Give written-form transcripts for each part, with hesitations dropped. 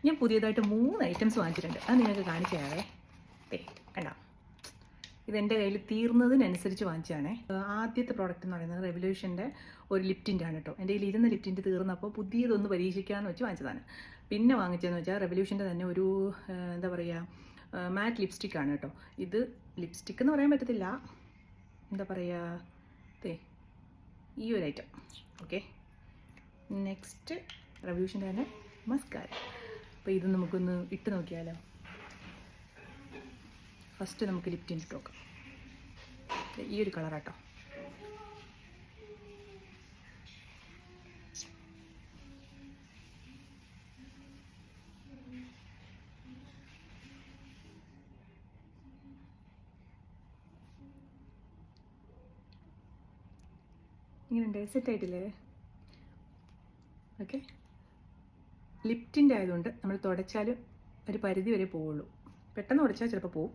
ഞാൻ പുതിയതായിട്ട് 3 ഐറ്റംസ് വാങ്ങിച്ചിട്ടുണ്ട്. അത് നിങ്ങൾക്ക് കാണിച്ചു തരാവേ. കണ്ടോ, ഇതെൻ്റെ കയ്യിൽ തീർന്നതിനനുസരിച്ച് വാങ്ങിച്ചതാണേ. ആദ്യത്തെ പ്രോഡക്റ്റ് എന്ന് പറയുന്നത് റെവല്യൂഷൻ്റെ ഒരു ലിപ്റ്റിൻ്റെ ആണ് കേട്ടോ. എൻ്റെ കയ്യിൽ ഇരുന്ന ലിപ്റ്റിൻ്റെ തീർന്നപ്പോൾ പുതിയതൊന്ന് പരീക്ഷിക്കാമെന്ന് വെച്ച് വാങ്ങിച്ചതാണ്. പിന്നെ വാങ്ങിച്ചതെന്ന് വെച്ചാൽ റെവല്യൂഷൻ്റെ തന്നെ ഒരു എന്താ പറയുക, മാറ്റ് ലിപ്സ്റ്റിക്കാണ് കേട്ടോ. ഇത് ലിപ്സ്റ്റിക്ക് എന്ന് പറയാൻ പറ്റത്തില്ല, എന്താ പറയുക, ഈ ഒരു ഐറ്റം. ഓക്കെ, നെക്സ്റ്റ് റെവല്യൂഷൻ്റെ തന്നെ മസ്കാര. അപ്പോൾ ഇത് നമുക്കൊന്ന് ഇട്ട് നോക്കിയാലോ. ഫസ്റ്റ് നമുക്ക് ലിപ്റ്റിൻ ഇട്ട് നോക്കാം. ഈ ഒരു കളറാട്ടോ. ഇങ്ങനെയുണ്ട്, സെറ്റായിട്ടില്ലേ? ഓക്കെ, ലിപ്റ്റിൻ്റെ ആയതുകൊണ്ട് നമ്മൾ തുടച്ചാലും ഒരു പരിധി വരെ പോവുള്ളൂ. പെട്ടെന്ന് തുടച്ചാൽ ചിലപ്പോൾ പോവും,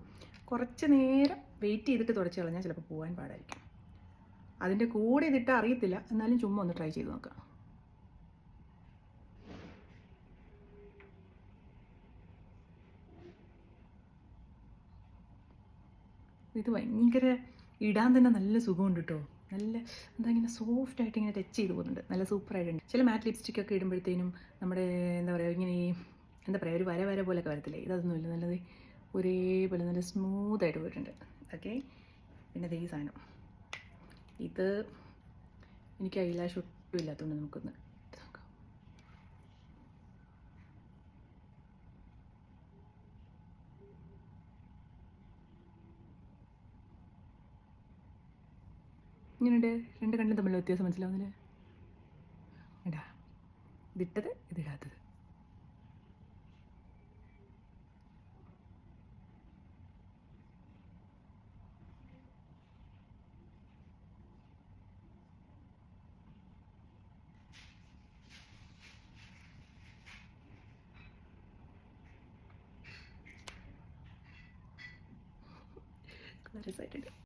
കുറച്ച് നേരം വെയിറ്റ് ചെയ്തിട്ട് തുടച്ച് കളഞ്ഞാൽ ചിലപ്പോൾ പോകാൻ പാടായിരിക്കും. അതിൻ്റെ കൂടെ ഇതിട്ടാൽ അറിയത്തില്ല, എന്നാലും ചുമ്മാ ഒന്ന് ട്രൈ ചെയ്ത് നോക്കാം. ഇത് ഭയങ്കര ഇടാൻ തന്നെ നല്ല സുഖമുണ്ട് കേട്ടോ. നല്ല എന്താ ഇങ്ങനെ സോഫ്റ്റായിട്ട് ഇങ്ങനെ ടച്ച് ചെയ്ത് പോകുന്നുണ്ട്, നല്ല സൂപ്പറായിട്ടുണ്ട്. ചില മാറ്റ് ലിപ്സ്റ്റിക്കൊക്കെ ഇടുമ്പോഴത്തേനും നമ്മുടെ എന്താ പറയുക, ഇങ്ങനെ എന്താ പറയുക, ഒരു വര പോലെയൊക്കെ വരത്തില്ലേ, ഇതൊന്നുമില്ല, നല്ലത് ഒരേപോലെ നല്ല സ്മൂത്തായിട്ട് പോയിട്ടുണ്ട്. ഓക്കെ, പിന്നെ ഈ സാധനം, ഇത് എനിക്ക് ഐലാഷ് ഒട്ടും ഇല്ലാത്തതുകൊണ്ട് നമുക്കൊന്ന് ഇട്ട് നോക്കാം. ഇങ്ങനെയുണ്ട്, രണ്ട് കണ്ടും തമ്മിലുള്ള വ്യത്യാസം മനസ്സിലാവുന്നില്ല. ഇടാ, ഇതിട്ടത് ഇതിടാത്തത്. രസമായിട്ടുണ്ട്.